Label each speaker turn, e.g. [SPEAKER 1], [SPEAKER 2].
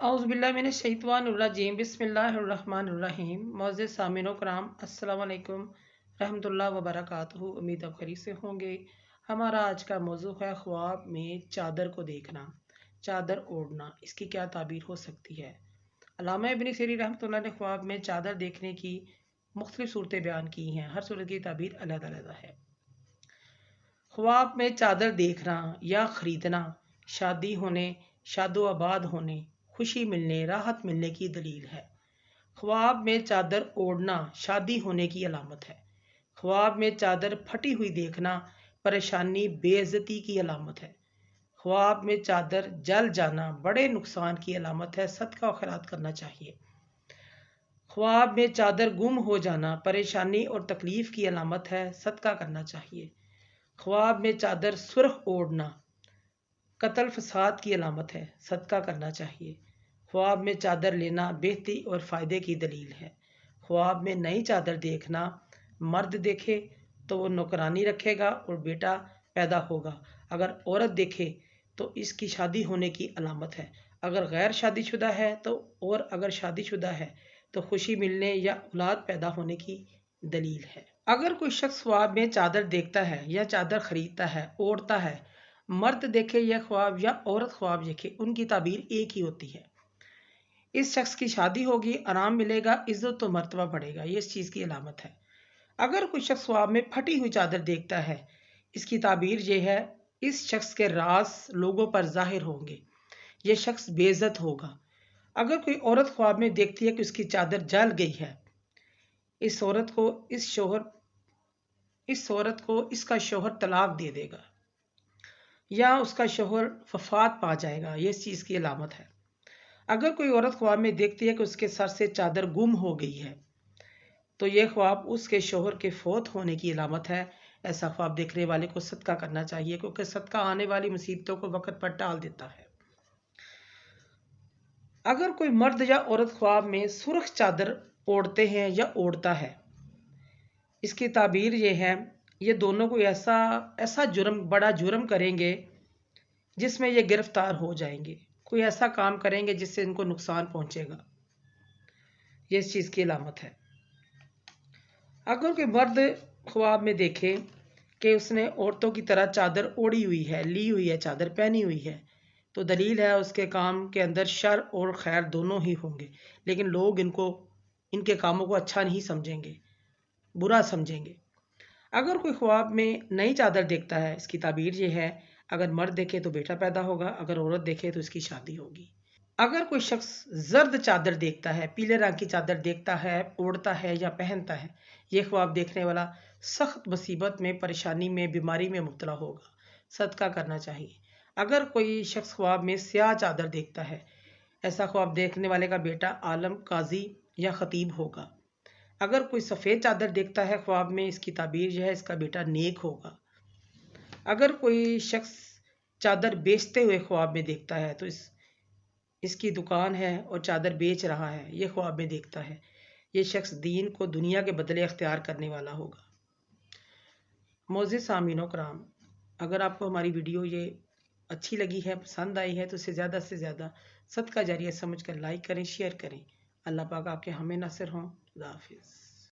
[SPEAKER 1] औज़ुबिल्लाहिमिनश्शैतानिर्रजीम बिस्मिल्लाहिर्रहमानिर्रहीम। मोअज़्ज़िज़ सामिनो कराम, अस्सलाम वालेकुम रहमतुल्लाहि व बरकातुहू। उम्मीद आप खैरियत से होंगे। हमारा आज का मौजू है ख्वाब में चादर को देखना, चादर ओढ़ना, इसकी क्या ताबीर हो सकती है। अल्लामा इब्न सीरीन रहमतुल्लाह ने ख्वाब में चादर देखने की मुख्तलिफ सूरतें बयान की हैं। हर सूरत की ताबीर अलग-अलग है। ख्वाब में चादर देखना या ख़रीदना शादी होने, शादो आबाद होने, खुशी मिलने, राहत मिलने की दलील है। ख्वाब में चादर ओढ़ना शादी होने की अलामत है। ख्वाब में चादर फटी हुई देखना परेशानी, बेइज्जती की अलामत है। ख्वाब में चादर जल जाना बड़े नुकसान की अलामत है, सदका और खैरात करना चाहिए। ख्वाब में चादर गुम हो जाना परेशानी और तकलीफ की अलामत है, सदका करना चाहिए। ख्वाब में चादर सुर्ख ओढ़ना कत्ल फसाद की अलामत है, सदका करना चाहिए। ख्वाब में चादर लेना बेहतरी और फ़ायदे की दलील है। ख्वाब में नई चादर देखना, मर्द देखे तो वो नौकरानी रखेगा और बेटा पैदा होगा। अगर औरत देखे तो इसकी शादी होने की अलामत है। अगर गैर शादीशुदा है तो, और अगर शादीशुदा है तो खुशी मिलने या औलाद पैदा होने की दलील है। अगर कोई शख्स ख्वाब में चादर देखता है या चादर खरीदता है, ओढ़ता है, मर्द देखे या ख्वाब या औरत ख्वाब देखे, उनकी ताबीर एक ही होती है। इस शख्स की शादी होगी, आराम मिलेगा, इज्जत और मर्तबा बढ़ेगा, ये इस चीज़ की अलामत है। अगर कोई शख्स ख्वाब में फटी हुई चादर देखता है, इसकी ताबीर ये है, इस शख्स के राज लोगों पर जाहिर होंगे, ये शख्स बेइज्जत होगा। अगर कोई औरत ख्वाब में देखती है कि उसकी चादर जल गई है, इस औरत को इसका शौहर तलाक दे देगा या उसका शौहर वफात पा जाएगा, ये इस चीज़ की अलामत है। अगर कोई औरत ख्वाब में देखती है कि उसके सर से चादर गुम हो गई है, तो यह ख्वाब उसके शौहर के फौत होने की अलामत है। ऐसा ख्वाब देखने वाले को सदका करना चाहिए, क्योंकि सदका आने वाली मुसीबतों को वक्त पर टाल देता है। अगर कोई मर्द या औरत ख्वाब में सुर्ख चादर ओढ़ते हैं या ओढ़ता है, इसकी ताबीर ये है, ये दोनों कोई ऐसा बड़ा जुर्म करेंगे जिसमें ये गिरफ्तार हो जाएंगे। कोई ऐसा काम करेंगे जिससे इनको नुकसान पहुंचेगा, ये इस चीज़ की अलामत है। अगर कोई मर्द ख्वाब में देखे कि उसने औरतों की तरह चादर ओढ़ी हुई है, ली हुई है, चादर पहनी हुई है, तो दलील है उसके काम के अंदर शर और खैर दोनों ही होंगे, लेकिन लोग इनके कामों को अच्छा नहीं समझेंगे, बुरा समझेंगे। अगर कोई ख्वाब में नई चादर देखता है, इसकी ताबीर ये है, अगर मर्द देखे तो बेटा पैदा होगा, अगर औरत देखे तो इसकी शादी होगी। अगर कोई शख्स जर्द चादर देखता है, पीले रंग की चादर देखता है, ओढ़ता है या पहनता है, यह ख्वाब देखने वाला सख्त मुसीबत में, परेशानी में, बीमारी में मुब्तला होगा, सदका करना चाहिए। अगर कोई शख्स ख्वाब में स्याह चादर देखता है, ऐसा ख्वाब देखने वाले का बेटा आलम, काजी या खतीब होगा। अगर कोई सफ़ेद चादर देखता है ख्वाब में, इसकी ताबीर यह है, इसका बेटा नेक होगा। अगर कोई शख्स चादर बेचते हुए ख्वाब में देखता है, तो इसकी दुकान है और चादर बेच रहा है, ये ख्वाब में देखता है, ये शख्स दीन को दुनिया के बदले अख्तियार करने वाला होगा। मोअज़्ज़िज़ सामीनो कराम, अगर आपको हमारी वीडियो ये अच्छी लगी है, पसंद आई है, तो इसे ज़्यादा से ज़्यादा सदका जारिया समझ कर लाइक करें, शेयर करें। अल्लाह पाक आपके हमें नासिर हों। खुदा हाफिज़।